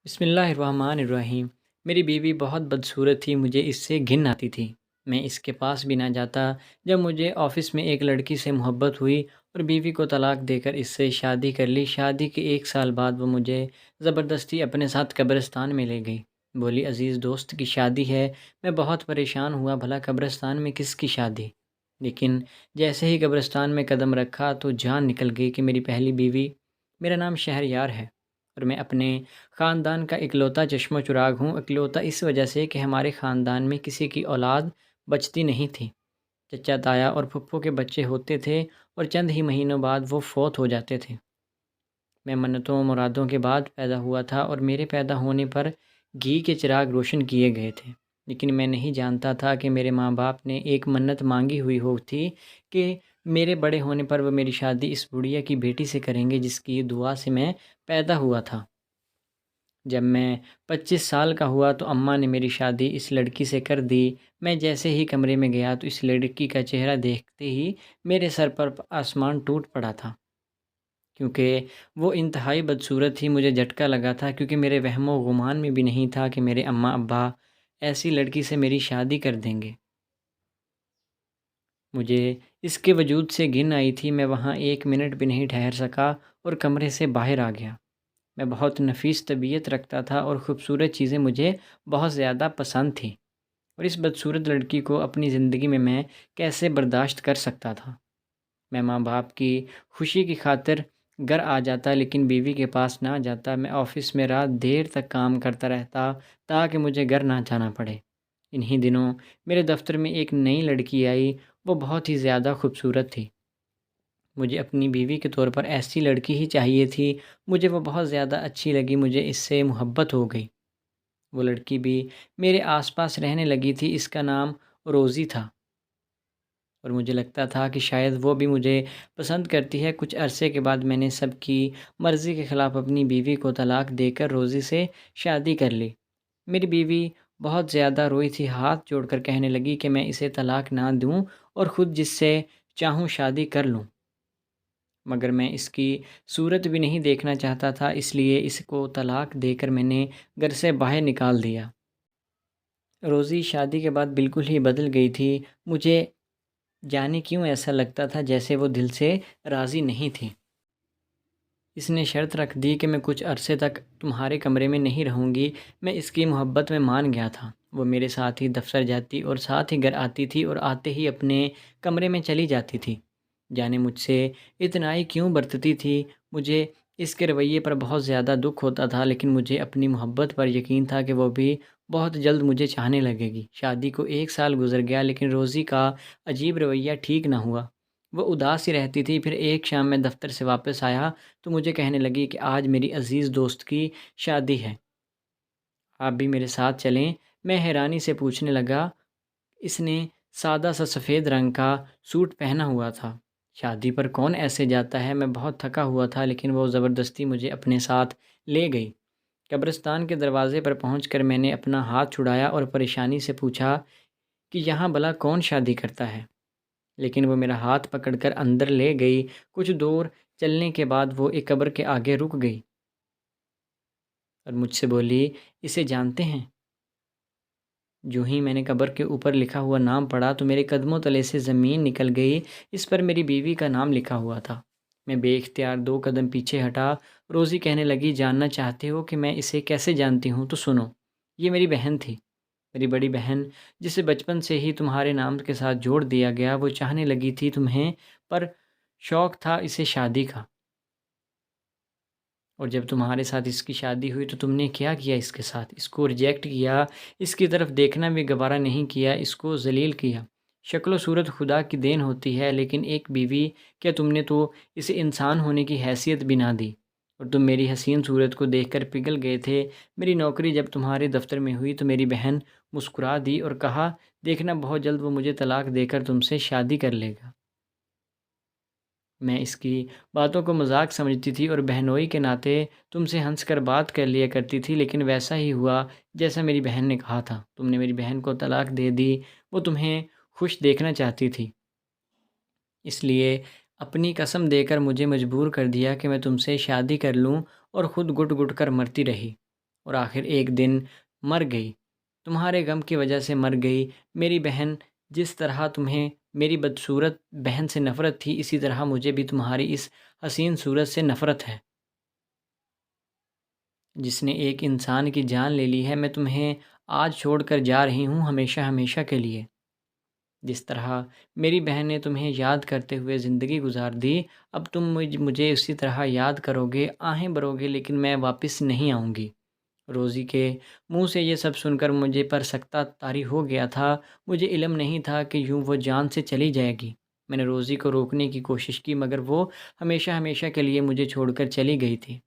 بسم اللہ الرحمن الرحیم۔ میری بیوی بہت بدصورت تھی، مجھے اس سے گھن آتی تھی۔ میں اس کے پاس بھی نہ جاتا۔ جب مجھے آفس میں ایک لڑکی سے محبت ہوئی اور بیوی کو طلاق دے کر اس سے شادی کر لی، شادی کے 1 سال بعد وہ مجھے زبردستی اپنے ساتھ قبرستان میں لے گئی۔ بولی عزیز دوست کی شادی ہے۔ میں بہت پریشان ہوا، بھلا قبرستان میں کس کی شادی؟ لیکن جیسے ہی قبرستان میں قدم رکھا تو جان نکل گئی کہ میری پہلی بیوی، میرا نام شہریار ہے اور میں اپنے خاندان کا اکلوتا چشم و چراغ ہوں۔ اکلوتا اس وجہ سے کہ ہمارے خاندان میں کسی کی اولاد بچتی نہیں تھی۔ چچا تایا اور پھپھو کے بچے ہوتے تھے اور چند ہی مہینوں بعد وہ فوت ہو جاتے تھے۔ میں منتوں و مرادوں کے بعد پیدا ہوا تھا اور میرے پیدا ہونے پر گھی کے چراغ روشن کیے گئے تھے، لیکن میں نہیں جانتا تھا کہ میرے ماں باپ نے ایک منت مانگی ہوئی تھی کہ میرے بڑے ہونے پر وہ میری شادی اس بڑھیا کی بیٹی سے کریں گے جس کی دعا سے میں پیدا ہوا تھا۔ جب میں 25 سال کا ہوا تو اماں نے میری شادی اس لڑکی سے کر دی۔ میں جیسے ہی کمرے میں گیا تو اس لڑکی کا چہرہ دیکھتے ہی میرے سر پر آسمان ٹوٹ پڑا تھا، کیونکہ وہ انتہائی بدصورت تھی۔ مجھے جھٹکا لگا تھا کیونکہ میرے وہم و گمان میں بھی نہیں تھا کہ میرے اماں ابا ایسی لڑکی سے میری شادی کر دیں گے۔ مجھے اس کے وجود سے گھن آئی تھی۔ میں وہاں 1 منٹ بھی نہیں ٹھہر سکا اور کمرے سے باہر آ گیا۔ میں بہت نفیس طبیعت رکھتا تھا اور خوبصورت چیزیں مجھے بہت زیادہ پسند تھیں، اور اس بدصورت لڑکی کو اپنی زندگی میں کیسے برداشت کر سکتا تھا؟ میں ماں باپ کی خوشی کی خاطر گھر آ جاتا لیکن بیوی کے پاس نہ جاتا۔ میں آفس میں رات دیر تک کام کرتا رہتا تاکہ مجھے گھر نہ جانا پڑے۔ انہی دنوں میرے دفتر میں ایک نئی لڑکی آئی۔ وہ بہت ہی زیادہ خوبصورت تھی۔ مجھے اپنی بیوی کے طور پر ایسی لڑکی ہی چاہیے تھی۔ مجھے وہ بہت زیادہ اچھی لگی، مجھے اس سے محبت ہو گئی۔ وہ لڑکی بھی میرے آس پاس رہنے لگی تھی۔ اس کا نام روزی تھا اور مجھے لگتا تھا کہ شاید وہ بھی مجھے پسند کرتی ہے۔ کچھ عرصے کے بعد میں نے سب کی مرضی کے خلاف اپنی بیوی کو طلاق دے کر روزی سے شادی کر لی۔ میری بیوی بہت زیادہ روئی تھی، ہاتھ جوڑ کر کہنے لگی کہ میں اسے طلاق نہ دوں اور خود جس سے چاہوں شادی کر لوں، مگر میں اس کی صورت بھی نہیں دیکھنا چاہتا تھا، اس لیے اس کو طلاق دے کر میں نے گھر سے باہر نکال دیا۔ روزی شادی کے بعد بالکل ہی بدل گئی تھی۔ مجھے جانے کیوں ایسا لگتا تھا جیسے وہ دل سے راضی نہیں تھی۔ اس نے شرط رکھ دی کہ میں کچھ عرصے تک تمہارے کمرے میں نہیں رہوں گی۔ میں اس کی محبت میں مان گیا تھا۔ وہ میرے ساتھ ہی دفتر جاتی اور ساتھ ہی گھر آتی تھی اور آتے ہی اپنے کمرے میں چلی جاتی تھی۔ جانے مجھ سے اتنا ہی کیوں برتتی تھی؟ مجھے اس کے رویے پر بہت زیادہ دکھ ہوتا تھا، لیکن مجھے اپنی محبت پر یقین تھا کہ وہ بھی بہت جلد مجھے چاہنے لگے گی۔ شادی کو 1 سال گزر گیا لیکن روزی کا عجیب رویہ ٹھیک نہ ہوا۔ وہ اداس ہی رہتی تھی۔ پھر ایک شام میں دفتر سے واپس آیا تو مجھے کہنے لگی کہ آج میری عزیز دوست کی شادی ہے، آپ بھی میرے ساتھ چلیں۔ میں حیرانی سے پوچھنے لگا۔ اس نے سادہ سا سفید رنگ کا سوٹ پہنا ہوا تھا۔ شادی پر کون ایسے جاتا ہے؟ میں بہت تھکا ہوا تھا لیکن وہ زبردستی مجھے اپنے ساتھ لے گئی۔ قبرستان کے دروازے پر پہنچ کر میں نے اپنا ہاتھ چھڑایا اور پریشانی سے پوچھا کہ یہاں بھلا کون شادی کرتا ہے؟ لیکن وہ میرا ہاتھ پکڑ کر اندر لے گئی۔ کچھ دور چلنے کے بعد وہ ایک قبر کے آگے رک گئی اور مجھ سے بولی، اسے جانتے ہیں؟ جو ہی میں نے قبر کے اوپر لکھا ہوا نام پڑھا تو میرے قدموں تلے سے زمین نکل گئی۔ اس پر میری بیوی کا نام لکھا ہوا تھا۔ میں بے اختیار 2 قدم پیچھے ہٹا۔ روزی کہنے لگی، جاننا چاہتے ہو کہ میں اسے کیسے جانتی ہوں؟ تو سنو، یہ میری بہن تھی، میری بڑی بہن، جسے بچپن سے ہی تمہارے نام کے ساتھ جوڑ دیا گیا۔ وہ چاہنے لگی تھی تمہیں، پر شوق تھا اسے شادی کا، اور جب تمہارے ساتھ اس کی شادی ہوئی تو تم نے کیا کیا اس کے ساتھ؟ اس کو ریجیکٹ کیا، اس کی طرف دیکھنا بھی گوارا نہیں کیا، اس کو ذلیل کیا۔ شکل و صورت خدا کی دین ہوتی ہے، لیکن ایک بیوی، کیا تم نے تو اسے انسان ہونے کی حیثیت بھی نہ دی، اور تم میری حسین صورت کو دیکھ کر پگھل گئے تھے۔ میری نوکری جب تمہارے دفتر میں ہوئی تو میری بہن مسکرا دی اور کہا، دیکھنا بہت جلد وہ مجھے طلاق دے کر تم سے شادی کر لے گا۔ میں اس کی باتوں کو مذاق سمجھتی تھی اور بہنوئی کے ناطے تم سے ہنس کر بات کر لیا کرتی تھی، لیکن ویسا ہی ہوا جیسا میری بہن نے کہا تھا۔ تم نے میری بہن کو طلاق دے دی۔ وہ تمہیں خوش دیکھنا چاہتی تھی، اس لیے اپنی قسم دے کر مجھے مجبور کر دیا کہ میں تم سے شادی کر لوں، اور خود گٹ گٹ کر مرتی رہی اور آخر ایک دن مر گئی، تمہارے غم کی وجہ سے مر گئی میری بہن۔ جس طرح تمہیں میری بدصورت بہن سے نفرت تھی، اسی طرح مجھے بھی تمہاری اس حسین صورت سے نفرت ہے، جس نے ایک انسان کی جان لے لی ہے۔ میں تمہیں آج چھوڑ کر جا رہی ہوں، ہمیشہ ہمیشہ کے لیے۔ جس طرح میری بہن نے تمہیں یاد کرتے ہوئے زندگی گزار دی، اب تم مجھے اسی طرح یاد کرو گے، آہیں بھرو گے، لیکن میں واپس نہیں آؤں گی۔ روزی کے منہ سے یہ سب سن کر مجھے پر سکتہ طاری ہو گیا تھا۔ مجھے علم نہیں تھا کہ یوں وہ جان سے چلی جائے گی۔ میں نے روزی کو روکنے کی کوشش کی، مگر وہ ہمیشہ ہمیشہ کے لیے مجھے چھوڑ کر چلی گئی تھی،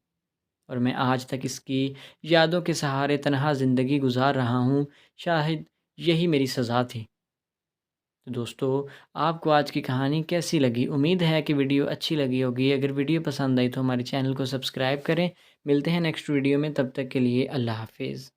اور میں آج تک اس کی یادوں کے سہارے تنہا زندگی گزار رہا ہوں۔ شاید یہی میری سزا تھی۔ تو دوستو، آپ کو آج کی کہانی کیسی لگی؟ امید ہے کہ ویڈیو اچھی لگی ہوگی۔ اگر ویڈیو پسند آئی تو ہمارے چینل کو سبسکرائب کریں۔ ملتے ہیں نیکسٹ ویڈیو میں، تب تک کے لیے اللہ حافظ۔